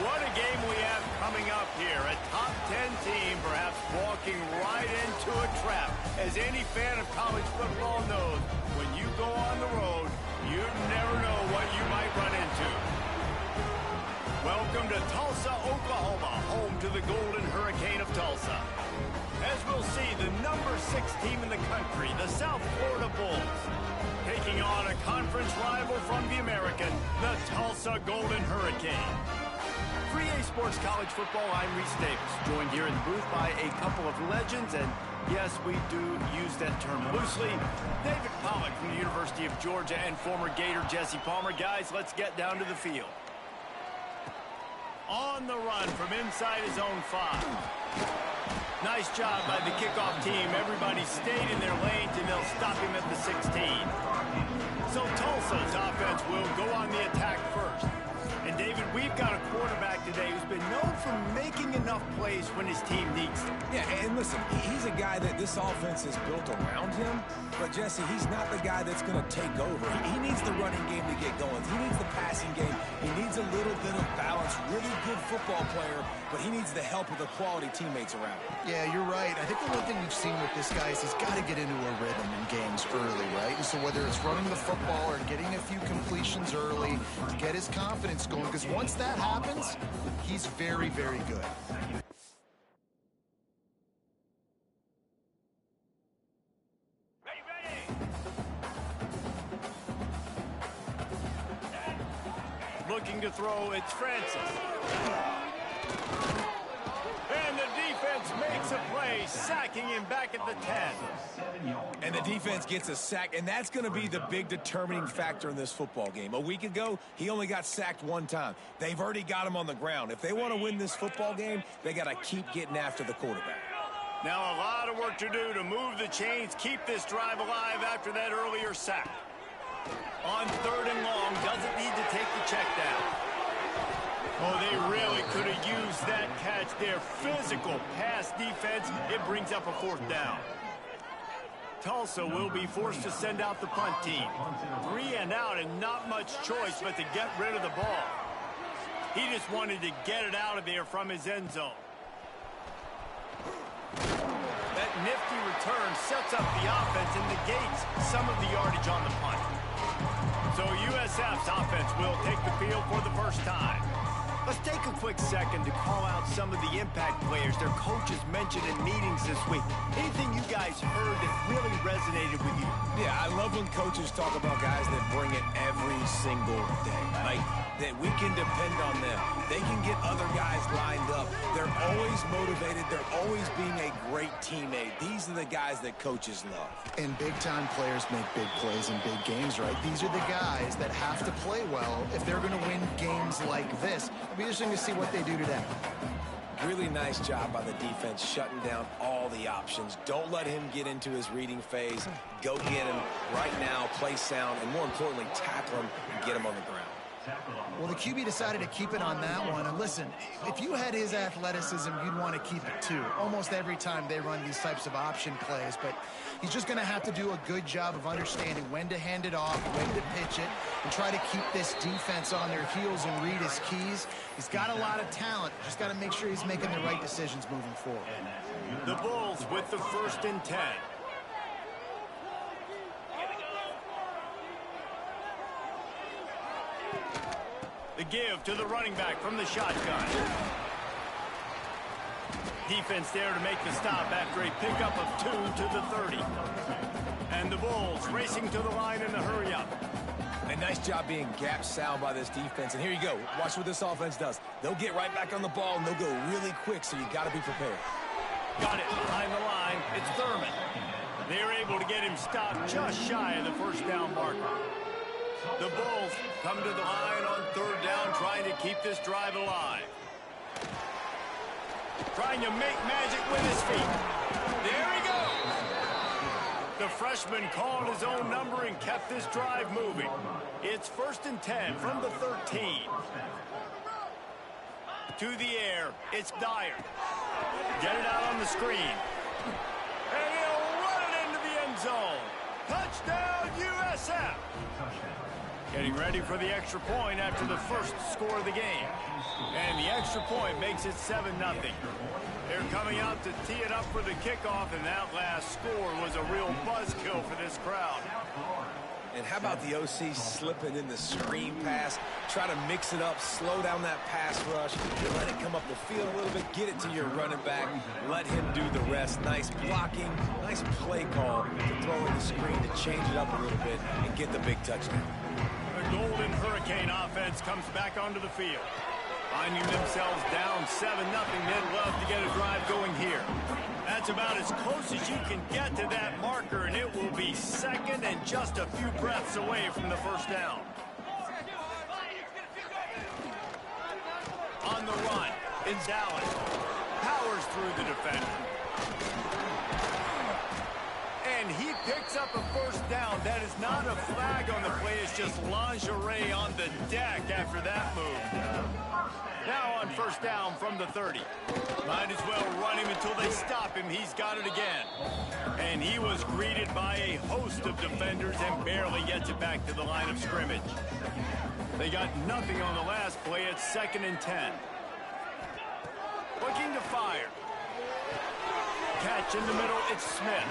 What a game we have coming up here. A top 10 team perhaps walking right into a trap. As any fan of college football knows, when you go on the road, you never know what you might run into. Welcome to Tulsa, Oklahoma, home to the Golden Hurricane of Tulsa. As we'll see, the number 6 team in the country, the South Florida Bulls, taking on a conference rival from the American, the Tulsa Golden Hurricane. 3A Sports College Football, I'm Reese Davis, joined here in the booth by a couple of legends, and yes, we do use that term loosely. David Pollack from the University of Georgia and former Gator Jesse Palmer. Guys, let's get down to the field. On the run from inside his own 5. Nice job by the kickoff team. Everybody stayed in their lanes, and they'll stop him at the 16. So Tulsa's offense will go on the attack first. And, David, we've got a quarterback today who's been known for making enough plays when his team needs to. Yeah, and listen, he's a guy that this offense is built around him. But, Jesse, he's not the guy that's going to take over. He needs the running game to get going. He needs the passing game. He needs a little bit of balance. Really good football player, but he needs the help of the quality teammates around him. Yeah, you're right. I think the one thing we've seen with this guy is he's got to get into a rhythm in games early, right? And so whether it's running the football or getting a few completions early to get his confidence going, because once that happens, he's very, very good. Looking to throw, it's Francis. And the defense makes a play, sacking him back at the 10. And the defense gets a sack, and that's going to be the big determining factor in this football game. A week ago, he only got sacked 1 time. They've already got him on the ground. If they want to win this football game, they got to keep getting after the quarterback. Now a lot of work to do to move the chains, keep this drive alive after that earlier sack. On 3rd and long, doesn't need to take the check down. Oh, they really could have used that catch there. Physical pass defense. It brings up a 4th down. Tulsa will be forced to send out the punt team. 3 and out and not much choice but to get rid of the ball. He just wanted to get it out of there from his end zone. That nifty return sets up the offense and negates some of the yardage on the punt. So USF's offense will take the field for the first time. Let's take a quick second to call out some of the impact players their coaches mentioned in meetings this week. Anything you guys heard that really resonated with you? Yeah, I love when coaches talk about guys that bring it every single day. Like, that we can depend on them. They can get other guys lined up. They're always motivated. They're always being a great teammate. These are the guys that coaches love. And big-time players make big plays in big games, right? These are the guys that have to play well if they're going to win games like this. It'll be interesting to see what they do today. Really nice job by the defense shutting down all the options. Don't let him get into his reading phase. Go get him right now, play sound, and more importantly, tackle him and get him on the ground. Well, the QB decided to keep it on that one. And listen, if you had his athleticism, you'd want to keep it too. Almost every time they run these types of option plays. But he's just going to have to do a good job of understanding when to hand it off, when to pitch it, and try to keep this defense on their heels and read his keys. He's got a lot of talent. Just got to make sure he's making the right decisions moving forward. The Bulls with the 1st and 10. The give to the running back from the shotgun. Defense there to make the stop after a pickup of 2 to the 30. And the Bulls racing to the line in a hurry-up. A nice job being gap sound by this defense. And here you go. Watch what this offense does. They'll get right back on the ball, and they'll go really quick, so you got to be prepared. Got it behind the line. It's Thurman. They're able to get him stopped just shy of the 1st down marker. The Bulls come to the line on 3rd down, trying to keep this drive alive. Trying to make magic with his feet. There he goes. The freshman called his own number and kept this drive moving. It's 1st and 10 from the 13. To the air, it's Dyer. Get it out on the screen. And he'll run it into the end zone. Touchdown, USF. Getting ready for the extra point after the first score of the game. And the extra point makes it 7-0. They're coming out to tee it up for the kickoff, and that last score was a real buzzkill for this crowd. And how about the OC slipping in the screen pass? Try to mix it up, slow down that pass rush, and let it come up the field a little bit, get it to your running back, let him do the rest. Nice blocking, nice play call to throw in the screen to change it up a little bit and get the big touchdown. The Golden Hurricane offense comes back onto the field. Finding themselves down 7-0, they'd love to get a drive going here. That's about as close as you can get to that marker, and it will be second and just a few breaths away from the first down. On the run, it's Dallas. Powers through the defender. And he picks up a first down. That is not a flag on the play. It's just lingerie on the deck after that move. Now on first down from the 30. Might as well run him until they stop him. He's got it again. And he was greeted by a host of defenders and barely gets it back to the line of scrimmage. They got nothing on the last play. It's 2nd and 10. Looking to fire. Catch in the middle, it's Smith.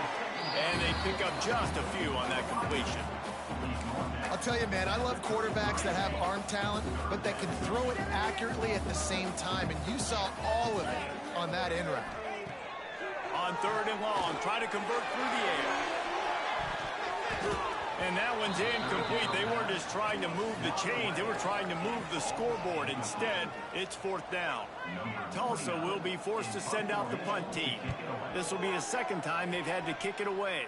And they pick up just a few on that completion. I'll tell you, man, I love quarterbacks that have arm talent, but that can throw it accurately at the same time. And you saw all of it on that in route. On 3rd and long, try to convert through the air. And that one's incomplete. They weren't just trying to move the chains. They were trying to move the scoreboard. Instead, it's 4th down. Tulsa will be forced to send out the punt team. This will be the 2nd time they've had to kick it away.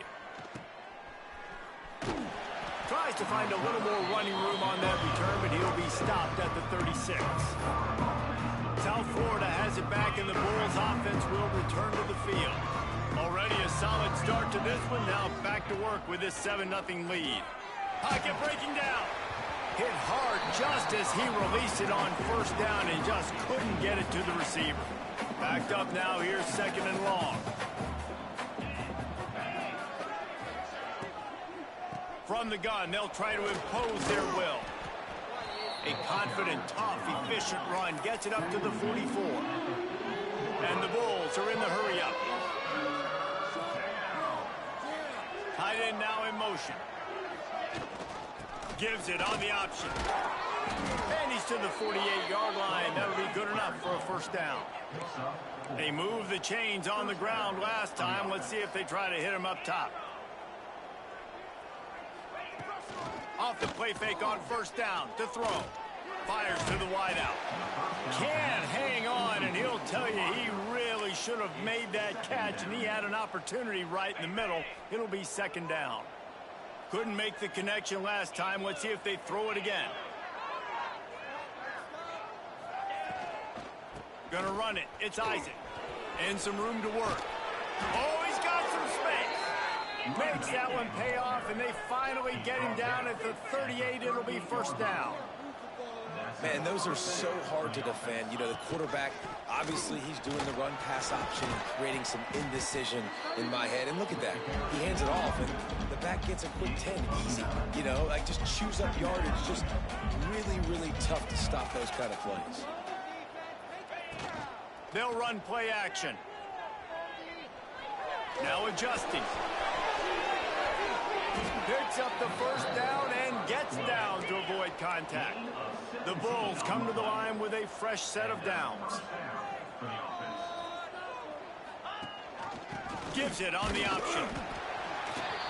Tries to find a little more running room on that return, but he'll be stopped at the 36. South Florida has it back, and the Bulls offense will return to the field. Already a solid start to this one. Now back to work with this 7-0 lead. Pocket breaking down. Hit hard just as he released it on first down and just couldn't get it to the receiver. Backed up now. Here's 2nd and long. From the gun, they'll try to impose their will. A confident, tough, efficient run gets it up to the 44. And the Bulls are in the hurry-up. Tight end now in motion. Gives it on the option. And he's to the 48-yard line. That'll be good enough for a first down. They moved the chains on the ground last time. Let's see if they try to hit him up top. Off the play fake on first down to throw. Fires to the wideout. Can't hang on, and he'll tell you he really should have made that catch, and he had an opportunity right in the middle. It'll be 2nd down. Couldn't make the connection last time. Let's see if they throw it again. Gonna run it. It's Isaac. And some room to work. Oh, he's got some space. Makes that one pay off, and they finally get him down at the 38. It'll be first down. Man, those are so hard to defend. You know, the quarterback, obviously he's doing the run-pass option, creating some indecision in my head. And look at that. He hands it off, and the back gets a quick 10. Easy. You know, like just chews up yardage. Just really, really tough to stop those kind of plays. They'll run play action. Now adjusting. Picks up the first down and gets down to avoid contact. The Bulls come to the line with a fresh set of downs. Gives it on the option.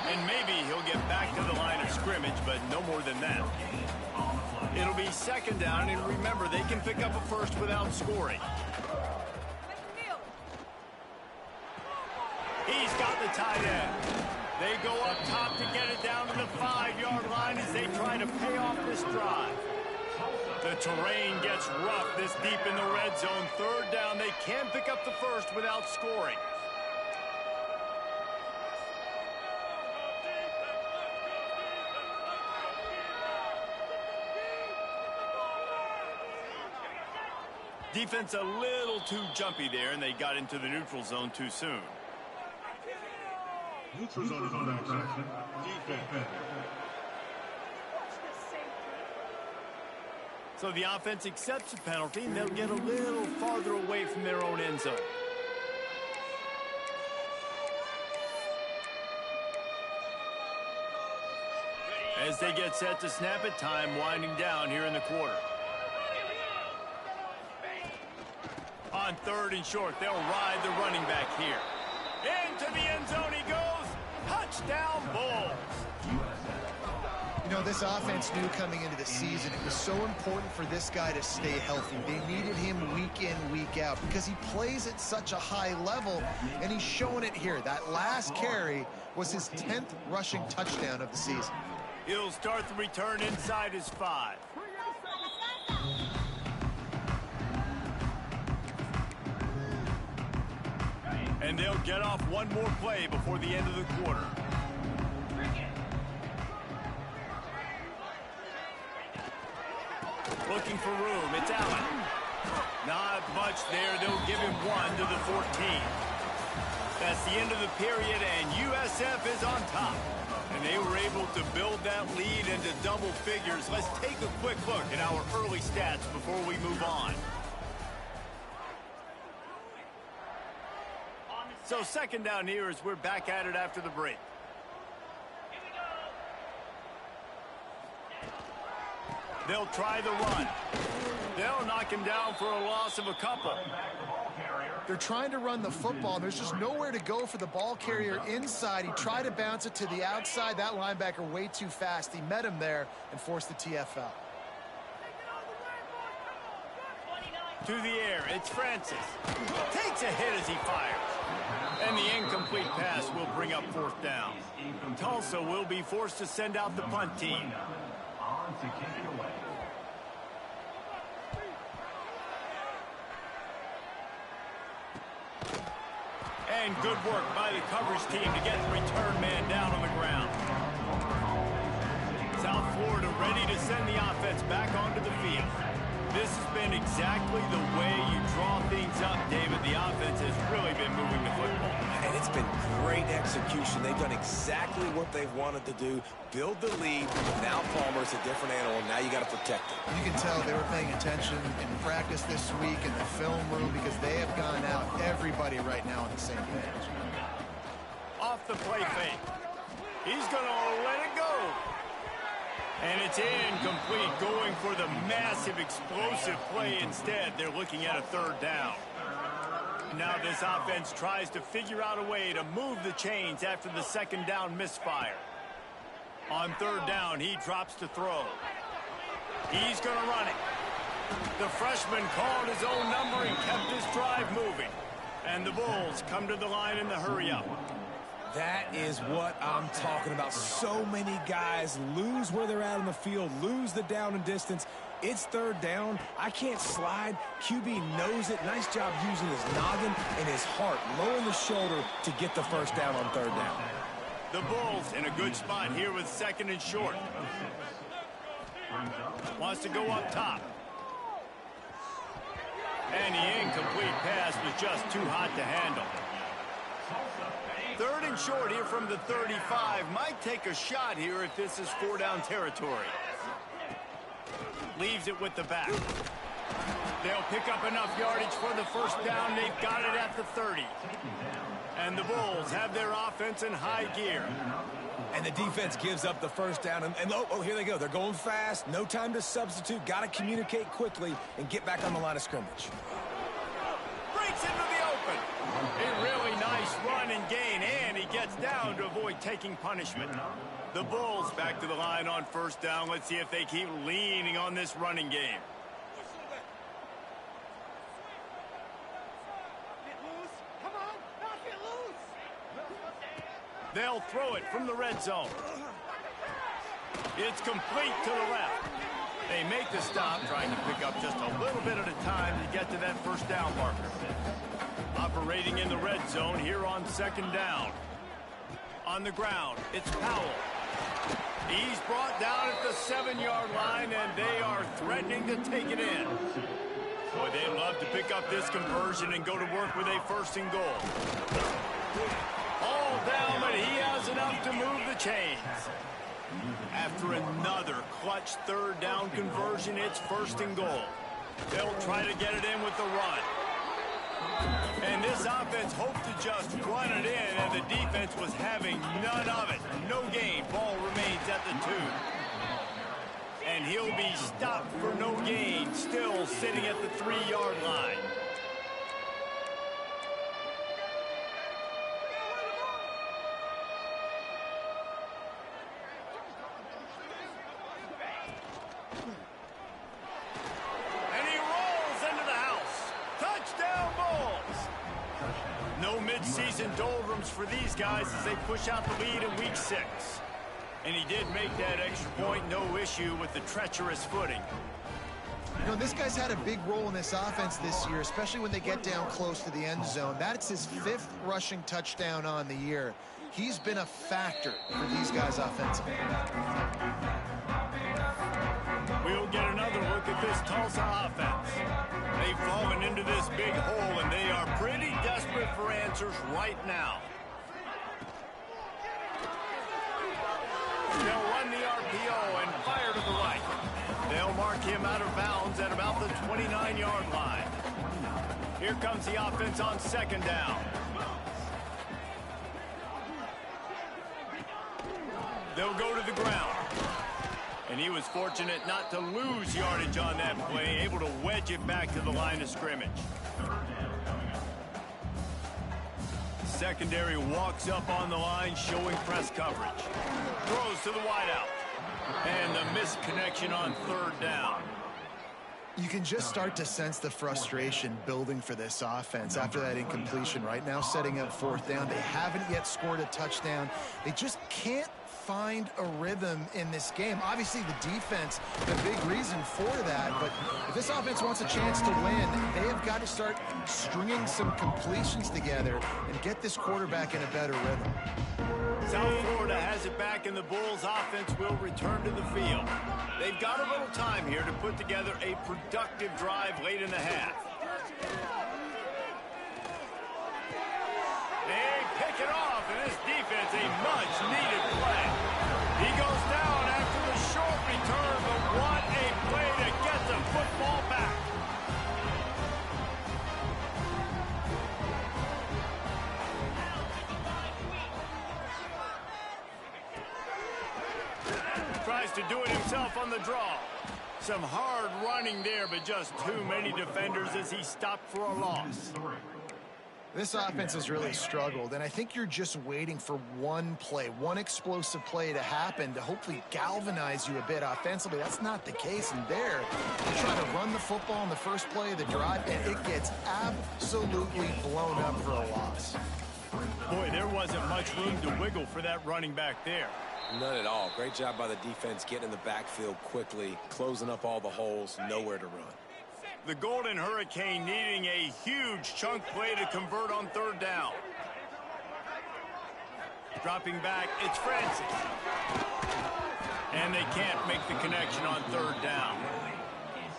And maybe he'll get back to the line of scrimmage, but no more than that. It'll be 2nd down, and remember, they can pick up a first without scoring. He's got the tight end. They go up top to get it down to the 5-yard line as they try to pay off this drive. The terrain gets rough this deep in the red zone. 3rd down, they can pick up the first without scoring. Defense a little too jumpy there, and they got into the neutral zone too soon. Neutral zone is on action. Defense. So the offense accepts the penalty, and they'll get a little farther away from their own end zone. As they get set to snap it, time winding down here in the quarter. On 3rd and short, they'll ride the running back here. Into the end zone he goes. Touchdown, Bulls. You know, this offense knew coming into the season it was so important for this guy to stay healthy. They needed him week in, week out because he plays at such a high level, and he's showing it here. That last carry was his 10th rushing touchdown of the season. He'll start the return inside his 5. And they'll get off one more play before the end of the quarter. Looking for room, it's Allen. Not much there, they'll give him 1 to the 14. That's the end of the period, and USF is on top. And they were able to build that lead into double figures. Let's take a quick look at our early stats before we move on. So 2nd down here as we're back at it after the break. They'll try the run. They'll knock him down for a loss of a couple. They're trying to run the football. There's just nowhere to go for the ball carrier inside. He tried to bounce it to the outside. That linebacker way too fast. He met him there and forced the TFL. To the air, it's Francis. Takes a hit as he fires. And the incomplete pass will bring up 4th down. Tulsa will be forced to send out the punt team. And good work by the coverage team to get the return man down on the ground. South Florida ready to send the offense back onto the field. This has been exactly the way you draw things up, David. The offense has really been moving the football. And it's been great execution. They've done exactly what they've wanted to do. Build the lead. Now Palmer's a different animal. Now you got to protect it. You can tell they were paying attention in practice this week in the film room because they have gone out, everybody right now on the same page. Off the play fake. He's going to let it go. And it's incomplete, going for the massive explosive play instead. They're looking at a 3rd down. Now this offense tries to figure out a way to move the chains after the 2nd down misfire. On 3rd down, he drops to throw. He's going to run it. The freshman called his own number and kept his drive moving. And the Bulls come to the line in the hurry-up. That is what I'm talking about. So many guys lose where they're at on the field, lose the down and distance. It's 3rd down. I can't slide. QB knows it. Nice job using his noggin and his heart, lowering the shoulder to get the 1st down on 3rd down. The Bulls in a good spot here with 2nd and short. Wants to go up top. And the incomplete pass was just too hot to handle. 3rd and short here from the 35. Might take a shot here if this is 4 down territory. Leaves it with the back. They'll pick up enough yardage for the 1st down. They've got it at the 30. And the Bulls have their offense in high gear. And the defense gives up the 1st down. And oh, here they go. They're going fast. No time to substitute. Got to communicate quickly and get back on the line of scrimmage. Breaks into the open. A really nice run and gain, and he gets down to avoid taking punishment. The Bulls back to the line on 1st down. Let's see if they keep leaning on this running game. They'll throw it from the red zone. It's complete to the left. They make the stop, trying to pick up just a little bit at a time to get to that 1st down marker. Operating in the red zone here on 2nd down. On the ground, it's Powell. He's brought down at the 7-yard line, and they are threatening to take it in. Boy, they'd love to pick up this conversion and go to work with a 1st and goal. All down, but he has enough to move the chains. After another clutch third down conversion, it's 1st and goal. They'll try to get it in with the run. And this offense hoped to just run it in, and the defense was having none of it. No gain. Ball remains at the 2. And he'll be stopped for no gain, still sitting at the 3-yard line. Mid-season doldrums for these guys as they push out the lead in week 6. And he did make that extra point, no issue with the treacherous footing. You know, this guy's had a big role in this offense this year, especially when they get down close to the end zone. That's his 5th rushing touchdown on the year. He's been a factor for these guys offensively. We'll get another look at this Tulsa offense. They've fallen into this big hole, and they are pretty desperate for answers right now. They'll run the RPO and fire to the right. They'll mark him out of bounds at about the 29-yard line. Here comes the offense on 2nd down. They'll go to the ground. And he was fortunate not to lose yardage on that play, able to wedge it back to the line of scrimmage. Secondary walks up on the line, showing press coverage. Throws to the wideout. And the misconnection on 3rd down. You can just start to sense the frustration building for this offense after that incompletion. Right now, setting up 4th down. They haven't yet scored a touchdown. They just can't find a rhythm in this game. Obviously, the defense, the big reason for that. But if this offense wants a chance to win, they have got to start stringing some completions together and get this quarterback in a better rhythm. South Florida has it back, and the Bulls offense will return to the field. They've got a little time here to put together a productive drive late in the half. They pick it off, and this defense a much-needed play. He goes down after the short return, but what a play to get the football back. Tries to do it himself on the draw. Some hard running there, but just too many defenders as he stopped for a loss. This offense has really struggled, and I think you're just waiting for one play, one explosive play to happen to hopefully galvanize you a bit offensively. That's not the case, and there, they try to run the football on the first play of the drive, and it gets absolutely blown up for a loss. Boy, there wasn't much room to wiggle for that running back there. None at all. Great job by the defense getting in the backfield quickly, closing up all the holes, nowhere to run. The Golden Hurricane needing a huge chunk play to convert on 3rd down. Dropping back, it's Francis. And they can't make the connection on 3rd down.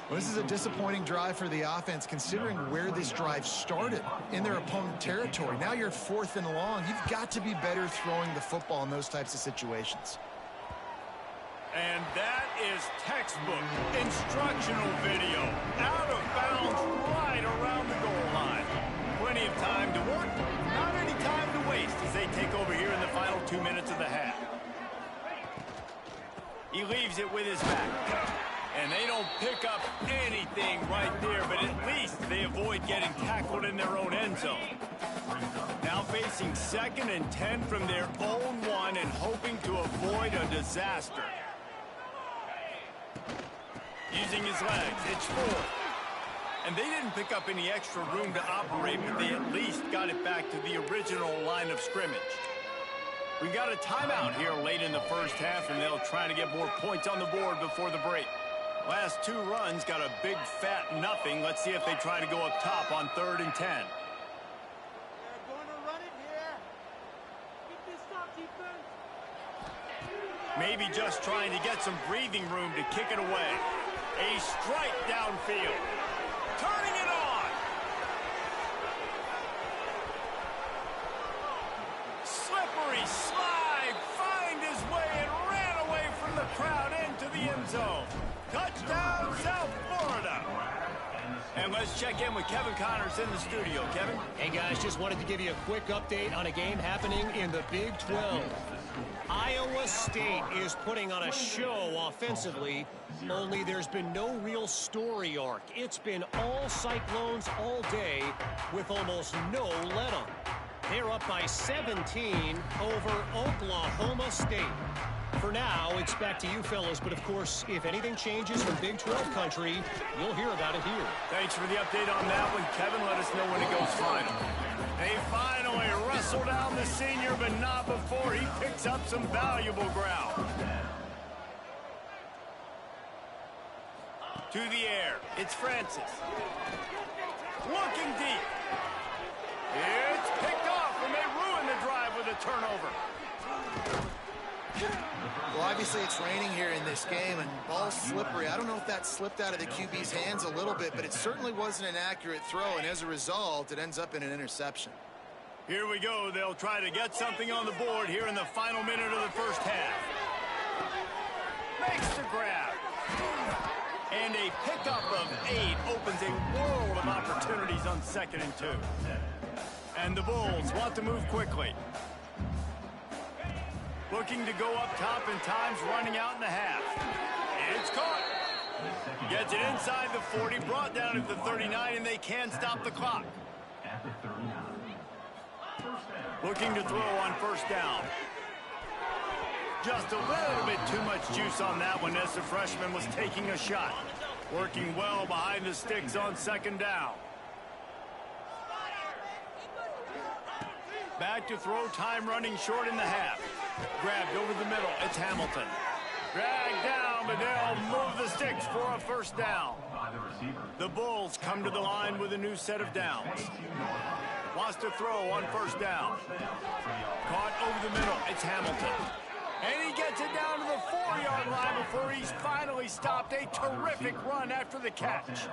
Well, this is a disappointing drive for the offense, considering where this drive started in their opponent territory. Now you're 4th and long. You've got to be better throwing the football in those types of situations. And that is textbook instructional video. Out of bounds right around the goal line. Plenty of time to work, not any time to waste as they take over here in the final 2 minutes of the half. He leaves it with his back. And they don't pick up anything right there, but at least they avoid getting tackled in their own end zone. Now facing 2nd and 10 from their own 1 and hoping to avoid a disaster. Using his legs, it's 4th. And they didn't pick up any extra room to operate, but they at least got it back to the original line of scrimmage. We got a timeout here late in the first half, and they'll try to get more points on the board before the break. Last 2 runs got a big fat nothing. Let's see if they try to go up top on 3rd and 10. They're going to run it here. Keep this top defense. Maybe just trying to get some breathing room to kick it away. A strike downfield. Turning it on. Slippery slide. Find his way and ran away from the the end zone. Touchdown, South Florida. And let's check in with Kevin Connors in the studio. Kevin? Hey, guys, just wanted to give you a quick update on a game happening in the Big 12. Iowa State is putting on a show offensively, only there's been no real story arc. It's been all Cyclones all day with almost no let-up. They're up by 17 over Oklahoma State. For now, it's back to you fellas, but of course, if anything changes from Big 12 country, you'll hear about it here. Thanks for the update on that one, Kevin. Let us know when it goes final. They finally wrestle down the senior, but not before he picks up some valuable ground. To the air, it's Francis. Looking deep. It's picked off, and they ruin the drive with a turnover. Well, obviously it's raining here in this game, and ball's slippery. I don't know if that slipped out of the QB's hands a little bit, but it certainly wasn't an accurate throw, and as a result, it ends up in an interception. Here we go. They'll try to get something on the board here in the final minute of the first half. Makes the grab. And a pickup of 8 opens a world of opportunities on 2nd and 2. And the Bulls want to move quickly. Looking to go up top, and time's running out in the half. It's caught. Gets it inside the 40, brought down at the 39, and they can stop the clock. Looking to throw on first down. Just a little bit too much juice on that one as the freshman was taking a shot. Working well behind the sticks on 2nd down. Back to throw, time running short in the half. Grabbed over the middle, it's Hamilton. Dragged down, but they'll move the sticks for a first down. The Bulls come to the line with a new set of downs. Wants to throw on first down. Caught over the middle, it's Hamilton. And he gets it down to the 4-yard line before he's finally stopped. A terrific run after the catch.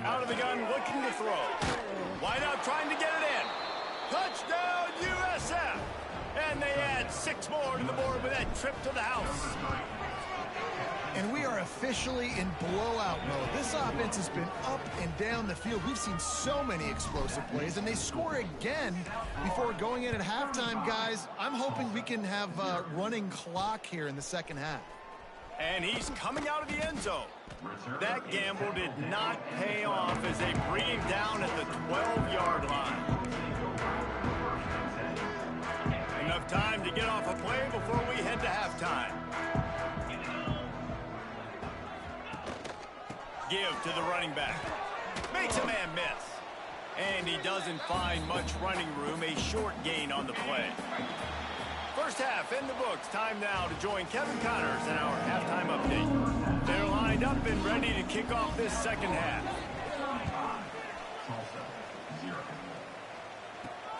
Out of the gun, looking to throw. Wide out, trying to get it in. Touchdown, USF! And they add 6 more to the board with that trip to the house. And we are officially in blowout mode. This offense has been up and down the field. We've seen so many explosive plays, and they score again before going in at halftime, guys. I'm hoping we can have a running clock here in the second half. And he's coming out of the end zone. That gamble did not pay off as they bring him down at the 12-yard line. Enough time to get off a play before we head to halftime. Give to the running back. Makes a man miss. And he doesn't find much running room. A short gain on the play. First half in the books. Time now to join Kevin Connors in our halftime update. They're lined up and ready to kick off this second half.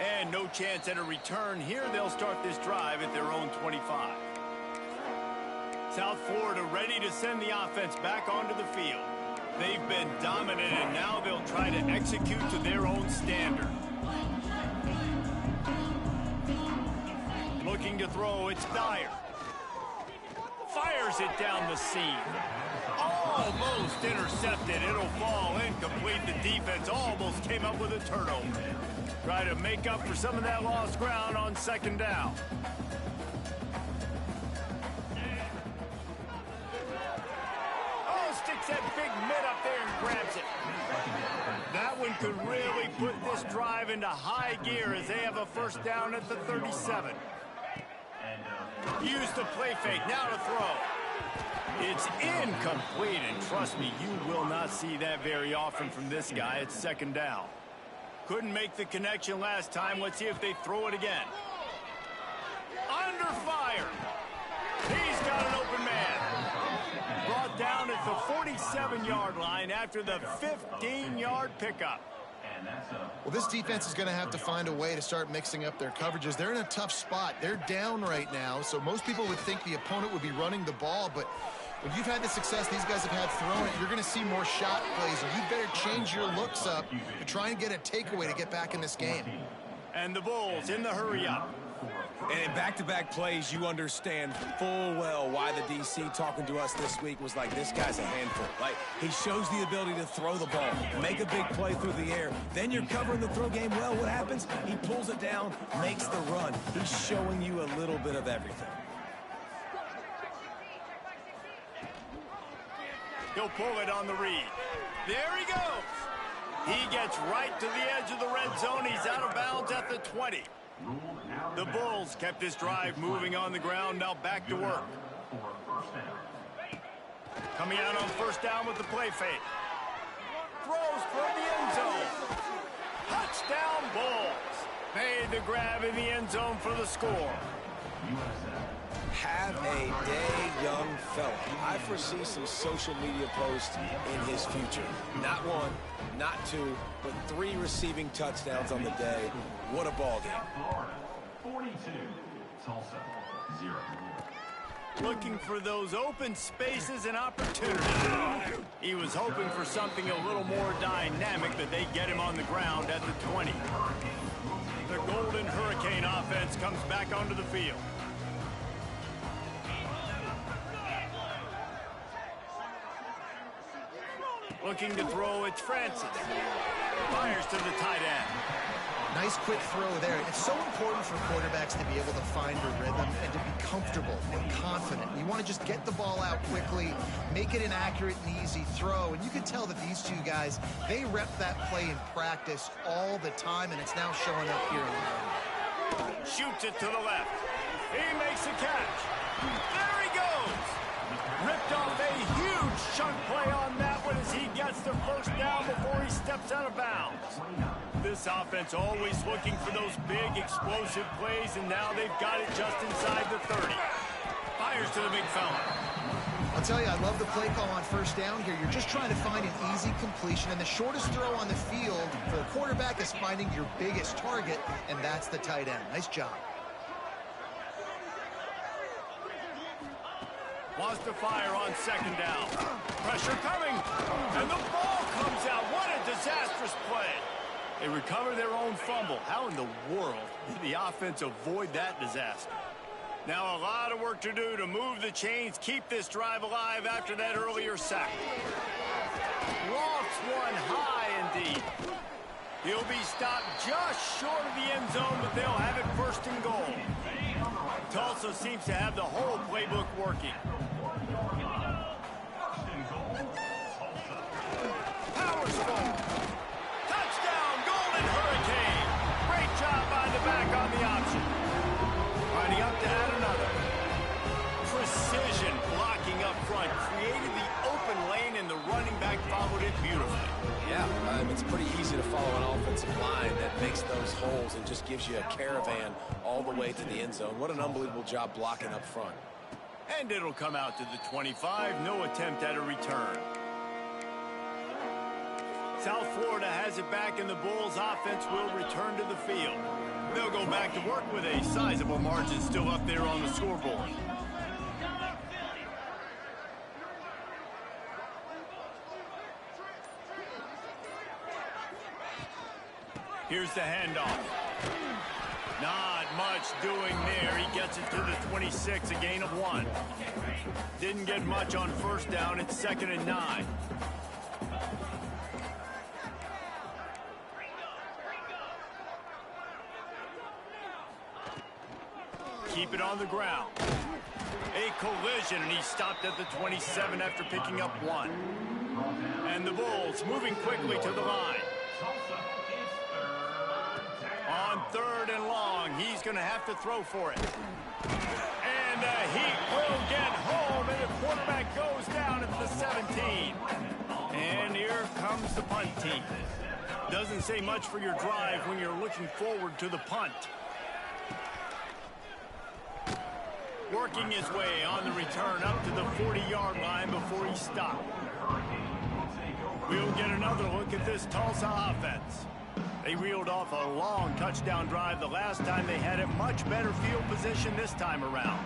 And no chance at a return here. They'll start this drive at their own 25. South Florida ready to send the offense back onto the field. They've been dominant, and now they'll try to execute to their own standard. Looking to throw, it's Dyer. Fires it down the seam. Almost intercepted. It'll fall incomplete. The defense almost came up with a turnover. Try to make up for some of that lost ground on 2nd down. Sticks that big mitt up there and grabs it. That one could really put this drive into high gear as they have a first down at the 37. Use the play fake, now to throw. It's incomplete, and trust me, you will not see that very often from this guy. It's 2nd down. Couldn't make the connection last time. Let's see if they throw it again. Under fire. He's got an open man. Brought down at the 47-yard line after the 15-yard pickup. Well, this defense is going to have to find a way to start mixing up their coverages. They're in a tough spot. They're down right now, so most people would think the opponent would be running the ball, but when you've had the success these guys have had throwing it, you're going to see more shot plays, and you better change your looks up to try and get a takeaway to get back in this game. And the Bulls in the hurry up. And in back-to-back plays, you understand full well why the DC talking to us this week was like, this guy's a handful. Like, he shows the ability to throw the ball, make a big play through the air. Then you're covering the throw game well. What happens? He pulls it down, makes the run. He's showing you a little bit of everything. He'll pull it on the read. There he goes. He gets right to the edge of the red zone. He's out of bounds at the 20. The Bulls kept this drive moving on the ground. Now back to work. Coming out on first down with the play fake. Throws for the end zone. Touchdown Bulls. Made the grab in the end zone for the score. Have a day, young fella. I foresee some social media posts in his future. Not one, not two, but 3 receiving touchdowns on the day. What a ball game. 42, Tulsa, 0. Looking for those open spaces and opportunities. He was hoping for something a little more dynamic, but they get him on the ground at the 20. The Golden Hurricane offense comes back onto the field. Looking to throw, it's Francis. Fires to the tight end. Nice quick throw there. It's so important for quarterbacks to be able to find a rhythm and to be comfortable and confident. You want to just get the ball out quickly, make it an accurate and easy throw. And you can tell that these two guys, they rep that play in practice all the time, and it's now showing up here in the game. Shoots it to the left. He makes a catch. There he goes. Ripped off a huge chunk play on that one as he gets the first down before he steps out of bounds. This offense always looking for those big explosive plays, and now they've got it just inside the 30. Fires to the big fella. I'll tell you, I love the play call on first down here. You're just trying to find an easy completion, and the shortest throw on the field for a quarterback is finding your biggest target, and that's the tight end. Nice job. Wants to fire on second down. Pressure coming, and the ball comes out. What a disastrous play. They recover their own fumble. How in the world did the offense avoid that disaster? Now a lot of work to do to move the chains, keep this drive alive after that earlier sack. Lofts one high indeed. He'll be stopped just short of the end zone, but they'll have it first and goal. Tulsa seems to have the whole playbook working. Powers forward. Touchdown, Golden Hurricane. Great job by the back on the option. Lining up to add another. Precision blocking up front. Created the open lane, and the running back followed it beautifully. Yeah, it's pretty easy to follow an offensive line that makes those holes and just gives you a caravan all the way to the end zone. What an unbelievable job blocking up front. And it'll come out to the 25. No attempt at a return. South Florida has it back, and the Bulls offense will return to the field. They'll go back to work with a sizable margin still up there on the scoreboard. Here's the handoff. Not much doing there. He gets it to the 26, a gain of 1. Didn't get much on first down. It's 2nd and 9. Keep it on the ground. A collision, and he stopped at the 27 after picking up 1. And the Bulls moving quickly to the line. On 3rd and long, he's going to have to throw for it. And he will get home, and the quarterback goes down at the 17. And here comes the punt team. Doesn't say much for your drive when you're looking forward to the punt. Working his way on the return up to the 40-yard line before he stopped. We'll get another look at this Tulsa offense. They reeled off a long touchdown drive the last time they had it. Much better field position this time around.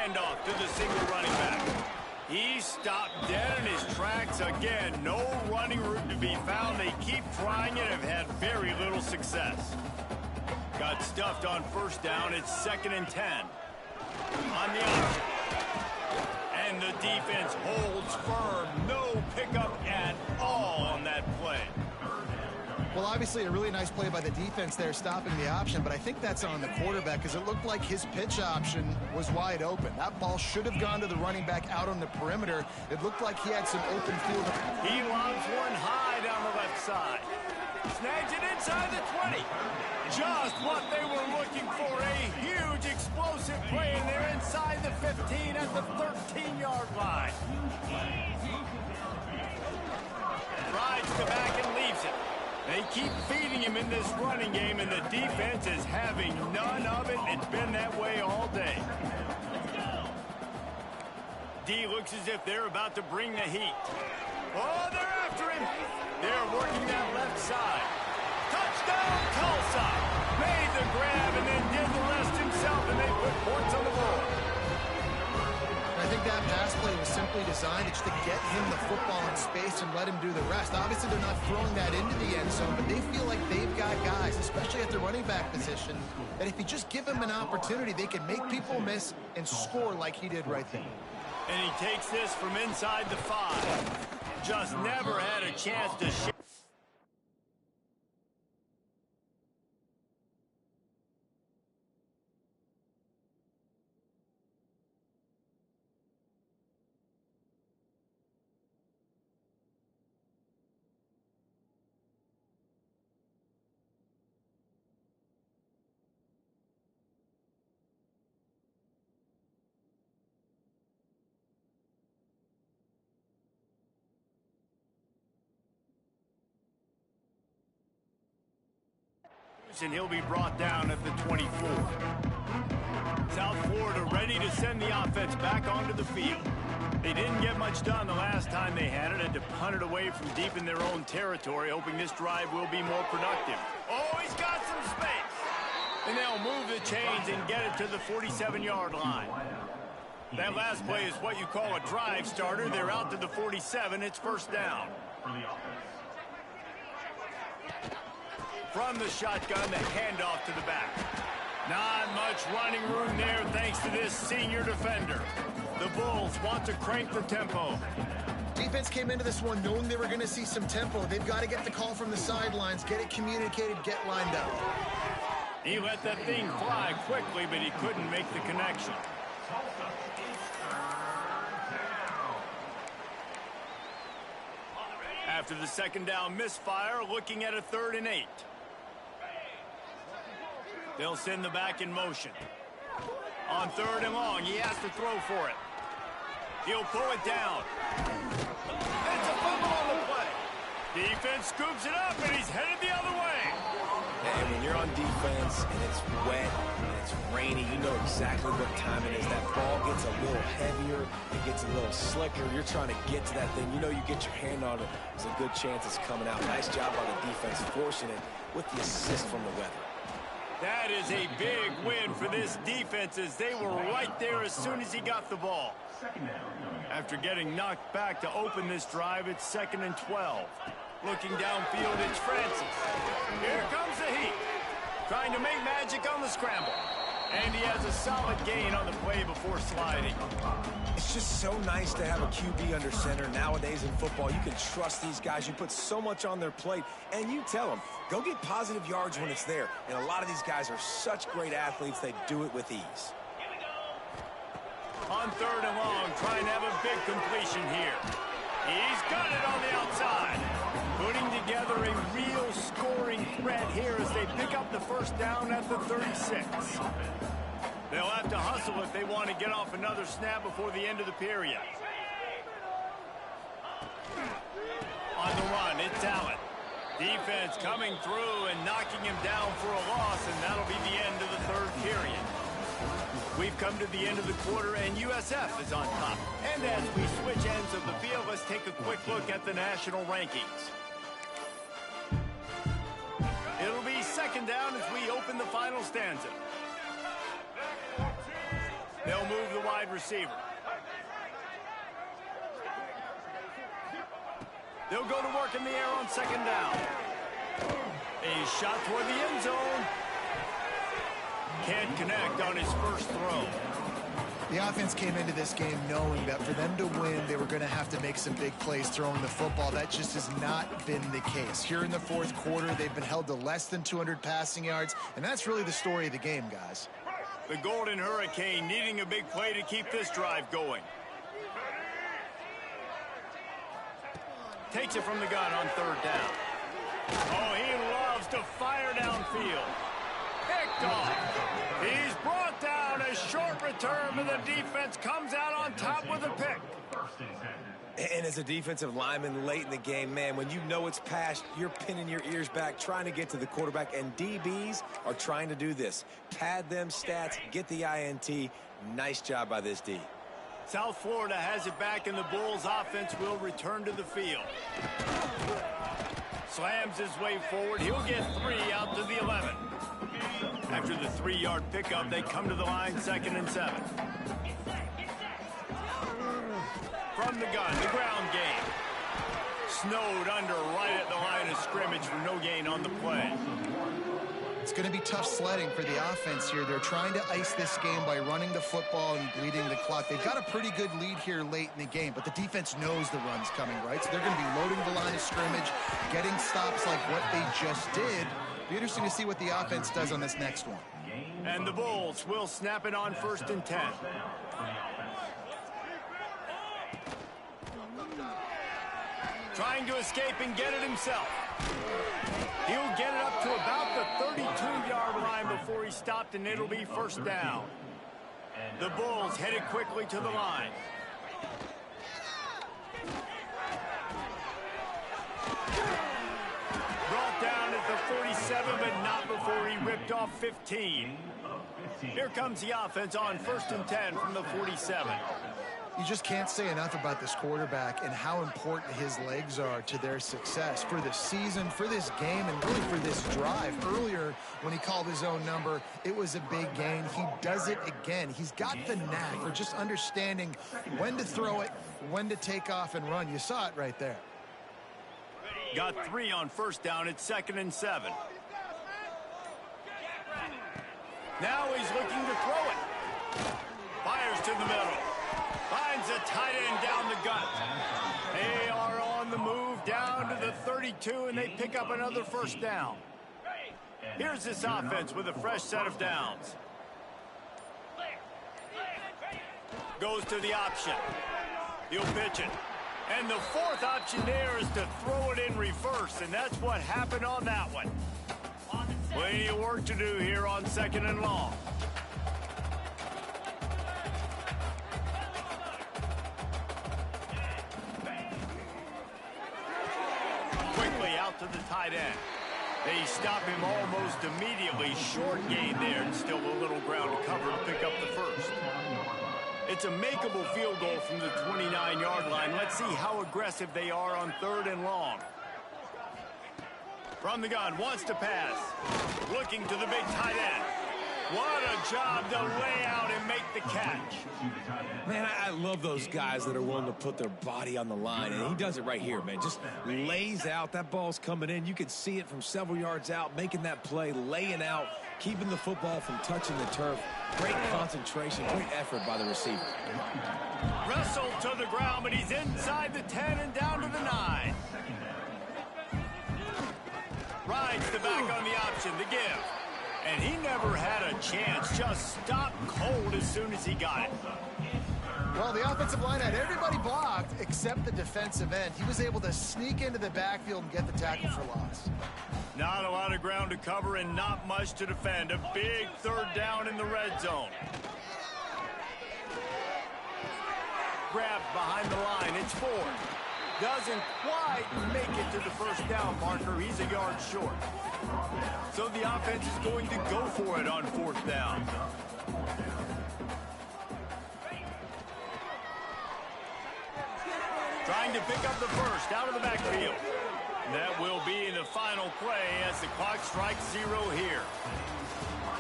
handoff to the single running back. He stopped dead in his tracks again. No running room to be found. They keep trying it and have had very little success. Got stuffed on first down. It's 2nd and 10. On the option. And the defense holds firm. No pickup at all on that play. Well, obviously a really nice play by the defense there stopping the option, but I think that's on the quarterback because it looked like his pitch option was wide open. That ball should have gone to the running back out on the perimeter. It looked like he had some open field. He lobs one high down the left side. Snags it inside the 20. Just what they were looking for. A huge explosive play, and they're inside the 15 at the 13-yard line. Rides the back and leaves it. They keep feeding him in this running game, and the defense is having none of it. It's been that way all day. D looks as if they're about to bring the heat. Oh, they're after him. They're working that left side. Touchdown, Tulsa. Made the grab and then did the rest himself, and they put points on the board. I think that pass play was simply designed just to get him the football in space and let him do the rest. Obviously, they're not throwing that into the end zone, but they feel like they've got guys, especially at the running back position, that if you just give them an opportunity, they can make people miss and score like he did right there. And he takes this from inside the 5. Just never had a chance to share. And he'll be brought down at the 24. South Florida ready to send the offense back onto the field. They didn't get much done the last time they had it, had to punt it away from deep in their own territory, hoping this drive will be more productive. Oh, he's got some space. And they'll move the chains and get it to the 47-yard line. That last play is what you call a drive starter. They're out to the 47. It's first down. From the shotgun, the handoff to the back. Not much running room there thanks to this senior defender. The Bulls want to crank the tempo. Defense came into this one knowing they were going to see some tempo. They've got to get the call from the sidelines, get it communicated, get lined up. He let that thing fly quickly, but he couldn't make the connection. After the second down misfire, looking at a 3rd and 8. They'll send the back in motion. On 3rd and long, he has to throw for it. He'll pull it down. It's a fumble on the play. Defense scoops it up, and he's headed the other way. And when you're on defense and it's wet and it's rainy, you know exactly what time it is. That ball gets a little heavier, it gets a little slicker. You're trying to get to that thing. You know you get your hand on it. There's a good chance it's coming out. Nice job by the defense forcing it with the assist from the weather. That is a big win for this defense as they were right there as soon as he got the ball. After getting knocked back to open this drive, it's 2nd and 12. Looking downfield, it's Francis. Here comes the heat. Trying to make magic on the scramble. And he has a solid gain on the play before sliding. It's just so nice to have a QB under center. Nowadays in football, you can trust these guys. You put so much on their plate, and you tell them, go get positive yards when it's there. And a lot of these guys are such great athletes, they do it with ease. On 3rd and long, trying to have a big completion here. He's got it on the outside. Putting together a real scoring threat here as they pick up the first down at the 36. They'll have to hustle if they want to get off another snap before the end of the period. On the run, it's Allen. Defense coming through and knocking him down for a loss, and that'll be the end of the 3rd period. We've come to the end of the quarter, and USF is on top. And as we switch ends of the field, let's take a quick look at the national rankings. It'll be 2nd down as we open the final stanza. They'll move the wide receiver. They'll go to work in the air on second down. A shot toward the end zone. Can't connect on his first throw. The offense came into this game knowing that for them to win, they were going to have to make some big plays throwing the football. That just has not been the case. Here in the fourth quarter, they've been held to less than 200 passing yards, and that's really the story of the game, guys. The Golden Hurricane needing a big play to keep this drive going. Takes it from the gun on third down. Oh, he loves to fire downfield. Picked off. He's brought down. A short return, but the defense comes out on top with a pick. And as a defensive lineman late in the game, man, when you know it's past, you're pinning your ears back, trying to get to the quarterback, and DBs are trying to do this. Pad them stats, get the INT. Nice job by this D. South Florida has it back, and the Bulls offense will return to the field. Slams his way forward. He'll get 3 out to the 11. After the 3-yard pickup, they come to the line, 2nd and 7. From the gun, the ground game. Snowed under right at the line of scrimmage for no gain on the play. It's going to be tough sledding for the offense here. They're trying to ice this game by running the football and bleeding the clock. They've got a pretty good lead here late in the game, but the defense knows the run's coming, right? So they're going to be loading the line of scrimmage, getting stops like what they just did. Be interesting to see what the offense does on this next one. And the Bulls will snap it on 1st and 10. Trying to escape and get it himself. He'll get it up to about the 32-yard line before he stopped, and it'll be 1st down. The Bulls headed quickly to the line. Brought down at the 47, but not before he ripped off 15. Here comes the offense on 1st and 10 from the 47. You just can't say enough about this quarterback and how important his legs are to their success for this season, for this game, and really for this drive. Earlier, when he called his own number, it was a big gain. He does it again. He's got the knack for just understanding when to throw it, when to take off and run. You saw it right there. Got 3 on 1st down. It's 2nd and 7. Now he's looking to throw it. Fires to the middle. Finds a tight end down the gut. They are on the move down to the 32, and they pick up another 1st down. Here's this offense with a fresh set of downs. Goes to the option. He'll pitch it. And the 4th option there is to throw it in reverse, and that's what happened on that one. Plenty of work to do here on 2nd and long. To the tight end. They stop him almost immediately. Short gain there, and still a little ground to cover to pick up the 1st. It's a makeable field goal from the 29-yard line. Let's see how aggressive they are on 3rd and long. From the gun, wants to pass. Looking to the big tight end. What a job to lay out and make the catch. Man, I love those guys that are willing to put their body on the line, and he does it right here, man. Just lays out. That ball's coming in. You can see it from several yards out, making that play, laying out, keeping the football from touching the turf. Great concentration, great effort by the receiver. Wrestled to the ground, but he's inside the 10 and down to the 9. Rides the back on the option, the give. And he never had a chance, just stopped cold as soon as he got it. Well, the offensive line had everybody blocked except the defensive end. He was able to sneak into the backfield and get the tackle for loss. Not a lot of ground to cover and not much to defend. A big 3rd down in the red zone. Grabbed behind the line, it's 4. Doesn't quite make it to the 1st down marker. He's a yard short. So the offense is going to go for it on 4th down. Trying to pick up the 1st out of the backfield. That will be the final final play as the clock strikes 0 here.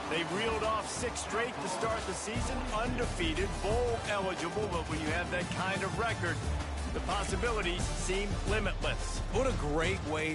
They've reeled off 6 straight to start the season, undefeated, bowl eligible, but when you have that kind of record, the possibilities seem limitless. What a great way to